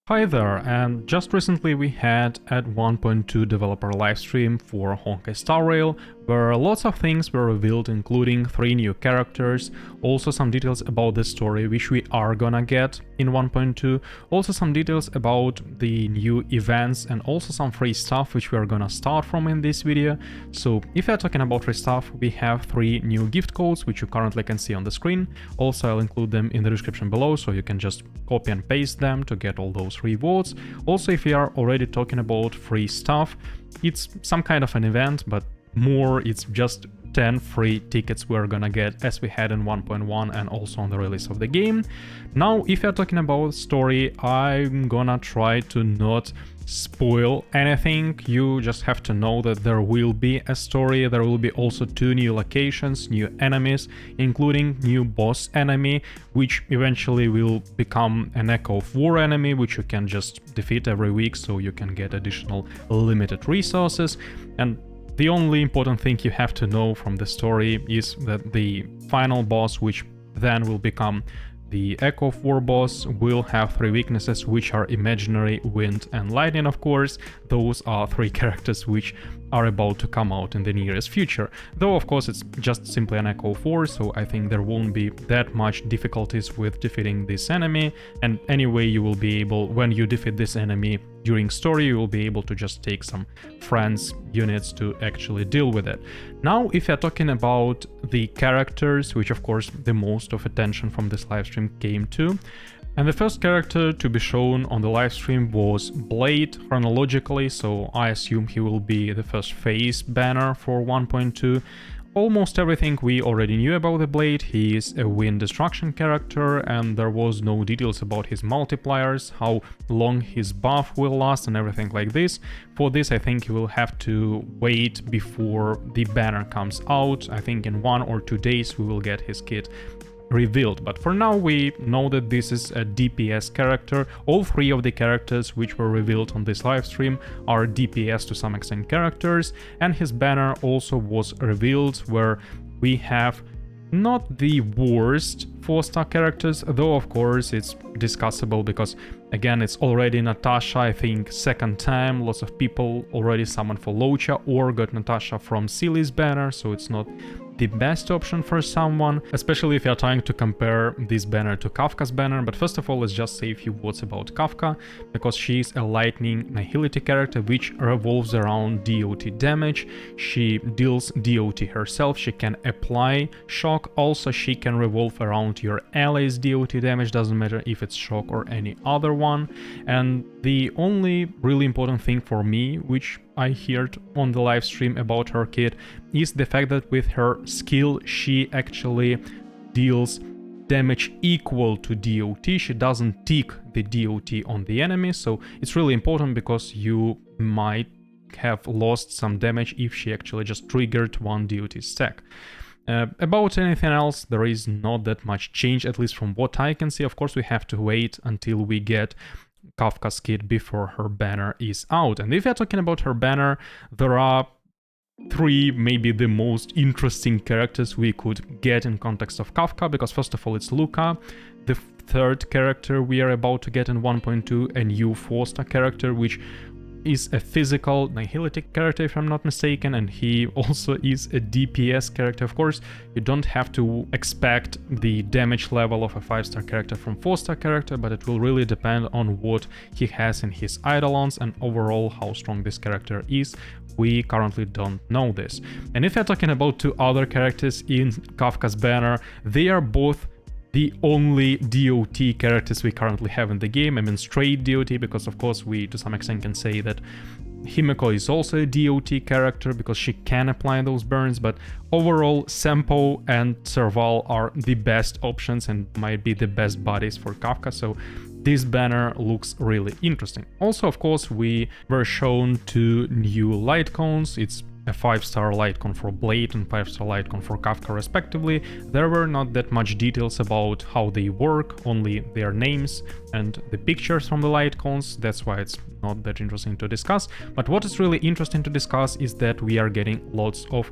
Hi there, and just recently we had at 1.2 developer livestream for Honkai Star Rail, where lots of things were revealed, including 3 new characters, also some details about the story which we are gonna get in 1.2, also some details about the new events and also some free stuff which we are gonna start from in this video. So if you're talking about free stuff, we have 3 new gift codes which you currently can see on the screen. Also I'll include them in the description below, so you can just copy and paste them to get all those rewards. Also, if we are already talking about free stuff, it's some kind of an event, but more it's just 10 free tickets we're gonna get as we had in 1.1 and also on the release of the game. Now, if you're talking about story, I'm gonna try to not spoil anything. You just have to know that there will be a story. There will be also 2 new locations, new enemies, including new boss enemy, which eventually will become an Echo of War enemy, which you can just defeat every week, so you can get additional limited resources. And the only important thing you have to know from the story is that the final boss, which then will become the Echo of War boss, will have 3 weaknesses, which are imaginary, wind and lightning, of course. Those are 3 characters which are about to come out in the nearest future. Though, of course, it's just simply an Echo of War, so I think there won't be that much difficulties with defeating this enemy. And anyway, you will be able, when you defeat this enemy during story, you will be able to just take some friends units to actually deal with it. Now, if you're talking about the characters, which of course the most of attention from this livestream came to, and the first character to be shown on the livestream was Blade chronologically, so I assume he will be the first phase banner for 1.2. Almost everything we already knew about the Blade. He is a wind destruction character, and there was no details about his multipliers, how long his buff will last and everything like this. For this, I think you will have to wait before the banner comes out. I think in 1 or 2 days we will get his kit revealed, but for now we know that this is a DPS character. All 3 of the characters which were revealed on this livestream are DPS to some extent characters, and his banner also was revealed, where we have not the worst 4-star characters, though of course it's discussable because again it's already Natasha, I think second time. Lots of people already summoned for Locha or got Natasha from Seely's banner, so it's not the best option for someone, especially if you're trying to compare this banner to Kafka's banner. But first of all, let's just say a few words about Kafka, because she is a lightning nihility character which revolves around DOT damage. She deals DOT herself, she can apply shock, also she can revolve around your allies' DOT damage, doesn't matter if it's shock or any other one. And the only really important thing for me, which I heard on the live stream about her kit, is the fact that with her skill she actually deals damage equal to DOT. She doesn't tick the DOT on the enemy, so it's really important because you might have lost some damage if she actually just triggered 1 DOT stack. About anything else, there is not that much change, at least from what I can see. Of course, we have to wait until we get Kafka's kit before her banner is out. And if you're talking about her banner, there are 3 maybe the most interesting characters we could get in context of Kafka, because first of all it's Luca, the 3rd character we are about to get in 1.2, a new 4-star character which is a physical nihilitic character if I'm not mistaken, and he also is a DPS character. Of course, you don't have to expect the damage level of a 5-star character from 4-star character, but it will really depend on what he has in his eidolons and overall how strong this character is. We currently don't know this. And if you're talking about 2 other characters in Kafka's banner, they are both the only DOT characters we currently have in the game. I mean straight DOT, because of course we to some extent can say that Himeko is also a DOT character because she can apply those burns, but overall Sempo and Serval are the best options and might be the best buddies for Kafka, so this banner looks really interesting. Also, of course, we were shown 2 new light cones. It's a 5-star light cone for Blade and 5-star light cone for Kafka respectively. There were not that much details about how they work, only their names and the pictures from the light cones. That's why it's not that interesting to discuss. But what is really interesting to discuss is that we are getting lots of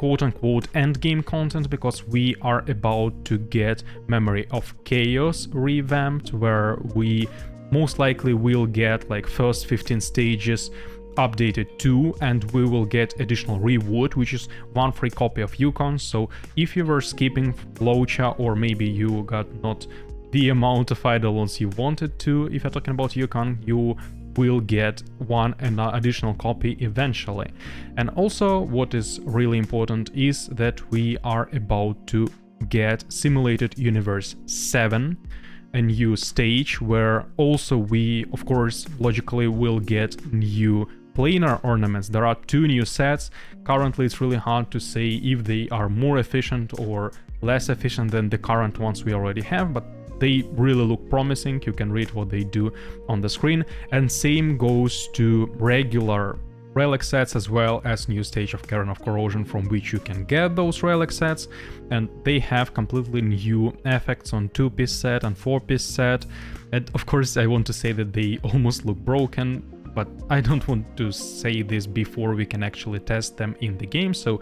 quote-unquote endgame content, because we are about to get Memory of Chaos revamped, where we most likely we'll get like first 15 stages updated too, and we will get additional reward, which is one free copy of Yukon. So if you were skipping Flocha, or maybe you got not the amount of eidolons you wanted to, if you're talking about Yukon, you will get one additional copy eventually. And also what is really important is that we are about to get Simulated Universe 7, a new stage where also we, of course, logically will get new planar ornaments. There are 2 new sets. Currently it's really hard to say if they are more efficient or less efficient than the current ones we already have, but they really look promising. You can read what they do on the screen. And same goes to regular relic sets, as well as new stage of Cairn of Corrosion, from which you can get those relic sets, and they have completely new effects on 2-piece set and 4-piece set. And of course I want to say that they almost look broken, but I don't want to say this before we can actually test them in the game. So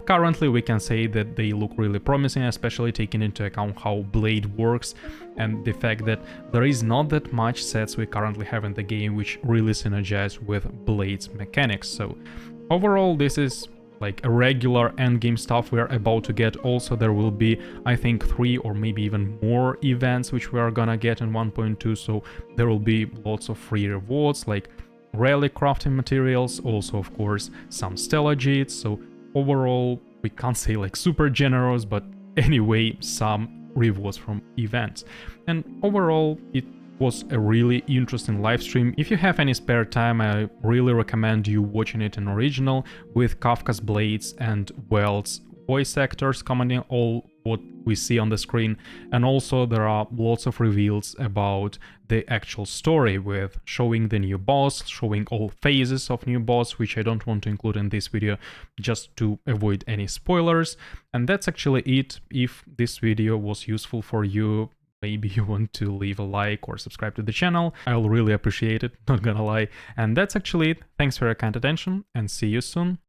currently we can say that they look really promising, especially taking into account how Blade works and the fact that there is not that much sets we currently have in the game which really synergize with Blade's mechanics. So overall this is like a regular endgame stuff we're about to get. Also there will be, I think, 3 or maybe even more events which we are gonna get in 1.2, so there will be lots of free rewards like relic crafting materials, also of course some Stellagites. So overall, we can't say like super generous, but anyway, some rewards from events. And overall, it was a really interesting live stream. If you have any spare time, I really recommend you watching it in original with Kafka's Blades and Weld's voice actors commenting all what we see on the screen. And also there are lots of reveals about the actual story, with showing the new boss, showing all phases of new boss, which I don't want to include in this video just to avoid any spoilers. And that's actually it. If this video was useful for you, maybe you want to leave a like or subscribe to the channel, I'll really appreciate it, not gonna lie. And that's actually it. Thanks for your kind attention, and see you soon.